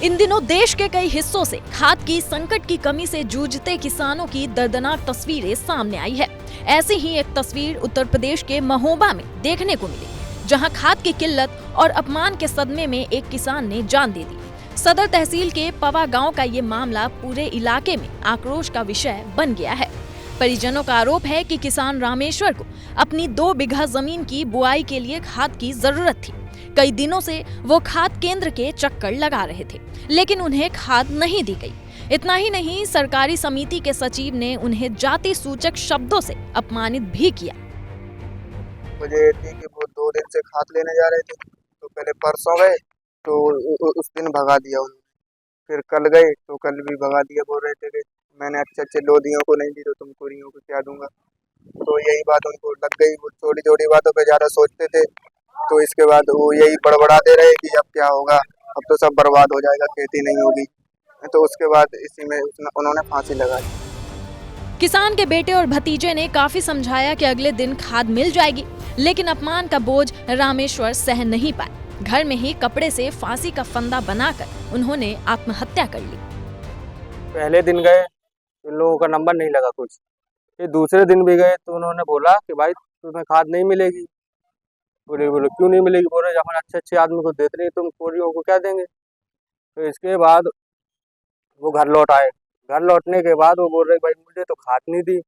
इन दिनों देश के कई हिस्सों से खाद की संकट की कमी से जूझते किसानों की दर्दनाक तस्वीरें सामने आई है। ऐसी ही एक तस्वीर उत्तर प्रदेश के महोबा में देखने को मिली, जहां खाद की किल्लत और अपमान के सदमे में एक किसान ने जान दे दी। सदर तहसील के पवा गांव का ये मामला पूरे इलाके में आक्रोश का विषय बन गया है। परिजनों का आरोप है कि किसान रामेश्वर को अपनी 2 बीघा जमीन की बुआई के लिए खाद की जरूरत थी। कई दिनों से वो खाद केंद्र के चक्कर लगा रहे थे, लेकिन उन्हें खाद नहीं दी गई। इतना ही नहीं, सरकारी समिति के सचिव ने उन्हें जाति सूचक शब्दों से अपमानित भी किया। मुझे थी कि वो 2 दिन से खाद लेने जा रहे थे, तो पहले परसों गए तो उस दिन भगा दिया उन्होंने। फिर कल गए तो कल भी भगा दिया, बोल रहे थे कि मैंने अच्छे लोदियों को नहीं दी तो तुम कुरियों को क्या दूंगा। तो यही बात उनको लग गई। वो छोटी छोटी बातों पे ज़्यादा सोचते थे, तो इसके बाद वो यही बड़बड़ाते रहे कि अब क्या होगा, अब तो सब बर्बाद हो जाएगा, खेती नहीं होगी। तो उसके बाद इसी में उन्होंने फांसी लगाई। किसान के बेटे और भतीजे ने काफी समझाया कि अगले दिन खाद मिल जाएगी, लेकिन अपमान का बोझ रामेश्वर सह नहीं पाए। घर में ही कपड़े से फांसी का फंदा बनाकर उन्होंने आत्महत्या कर ली। पहले दिन गए, इन लोगों का नंबर नहीं लगा कुछ। फिर दूसरे दिन भी गए तो उन्होंने बोला कि भाई तुम्हें खाद नहीं मिलेगी। बोले क्यों नहीं मिलेगी? बोले जब अच्छे आदमी को देते नहीं, तुम कोरियों को क्या देंगे। तो इसके बाद वो घर लौट आए। घर लौटने के बाद वो बोल रहे भाई मुझे तो खाद नहीं दी।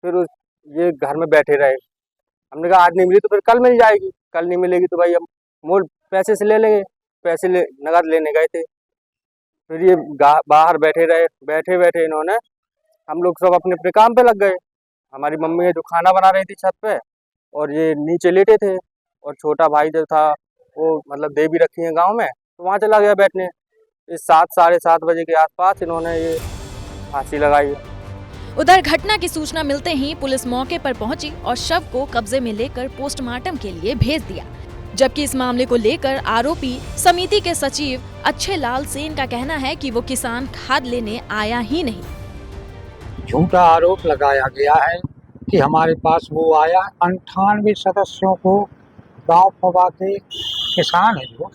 फिर ये घर में बैठे रहे। हमने कहा आज नहीं मिली तो फिर कल मिल जाएगी, कल नहीं मिलेगी तो भाई हम मोल पैसे से ले लेंगे। पैसे नगद लेने गए थे। फिर ये बाहर बैठे रहे। बैठे बैठे इन्होंने, हम लोग सब अपने अपने काम पे लग गए। हमारी मम्मी है जो खाना बना रही थी छत पे, और ये नीचे लेटे थे। और छोटा भाई जो था वो मतलब देवी रखी है गांव में, तो वहाँ चला गया बैठने। इस 7 साढ़े 7 बजे के आसपास इन्होंने ये फांसी लगाई। उधर घटना की सूचना मिलते ही पुलिस मौके पर पहुंची और शव को कब्जे में लेकर पोस्टमार्टम के लिए भेज दिया। जबकि इस मामले को लेकर आरोपी समिति के सचिव अच्छे लाल सेन का कहना है कि वो किसान खाद लेने आया ही नहीं। झूठा आरोप लगाया गया है कि हमारे पास वो आया। 98 सदस्यों को गांव पवा के किसान है जो,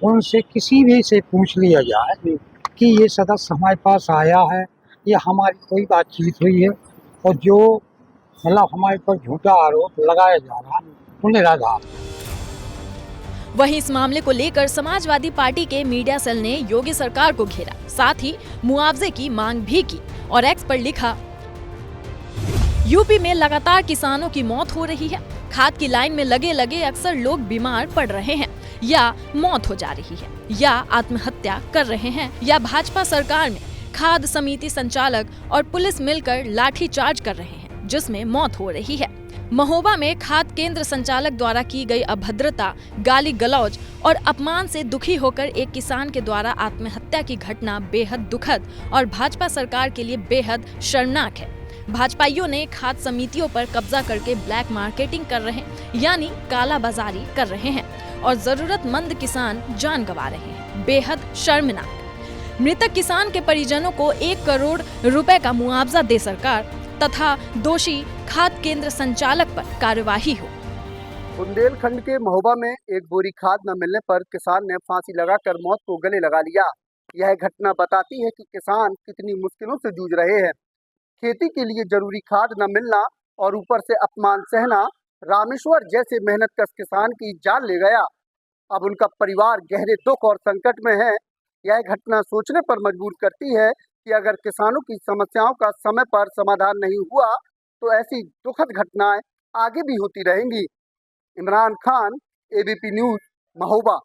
उनसे किसी भी से पूछ लिया जाए कि ये सदस्य हमारे पास आया है या हमारी कोई बातचीत हुई है, और जो मतलब हमारे पर झूठा आरोप लगाया जा रहा है वो निराधार। वहीं इस मामले को लेकर समाजवादी पार्टी के मीडिया सेल ने योगी सरकार को घेरा, साथ ही मुआवजे की मांग भी की और एक्स पर लिखा, यूपी में लगातार किसानों की मौत हो रही है। खाद की लाइन में लगे लगे अक्सर लोग बीमार पड़ रहे हैं, या मौत हो जा रही है, या आत्महत्या कर रहे हैं, या भाजपा सरकार में खाद समिति संचालक और पुलिस मिलकर लाठीचार्ज कर रहे हैं, जिसमें मौत हो रही है। महोबा में खाद केंद्र संचालक द्वारा की गई अभद्रता, गाली गलौज और अपमान से दुखी होकर एक किसान के द्वारा आत्महत्या की घटना बेहद दुखद और भाजपा सरकार के लिए बेहद शर्मनाक है। भाजपाइयों ने खाद समितियों पर कब्जा करके ब्लैक मार्केटिंग कर रहे हैं, यानी काला बाजारी कर रहे हैं, और जरूरतमंद किसान जान गंवा रहे हैं। बेहद शर्मनाक। मृतक किसान के परिजनों को 1 करोड़ रुपए का मुआवजा दे सरकार तथा दोषी खाद केंद्र संचालक पर कार्यवाही हो। बुंदेलखंड के महोबा में एक बोरी खाद न मिलने पर किसान ने फांसी लगाकर मौत को गले लगा लिया। यह घटना बताती है कि किसान कितनी मुश्किलों से जूझ रहे हैं। खेती के लिए जरूरी खाद न मिलना और ऊपर से अपमान सहना रामेश्वर जैसे मेहनतकश किसान की जान ले गया। अब उनका परिवार गहरे दुख और संकट में है। यह घटना सोचने पर मजबूर करती है कि अगर किसानों की समस्याओं का समय पर समाधान नहीं हुआ तो ऐसी दुखद घटनाएं आगे भी होती रहेंगी। Imran Khan, ABP news, Mahoba.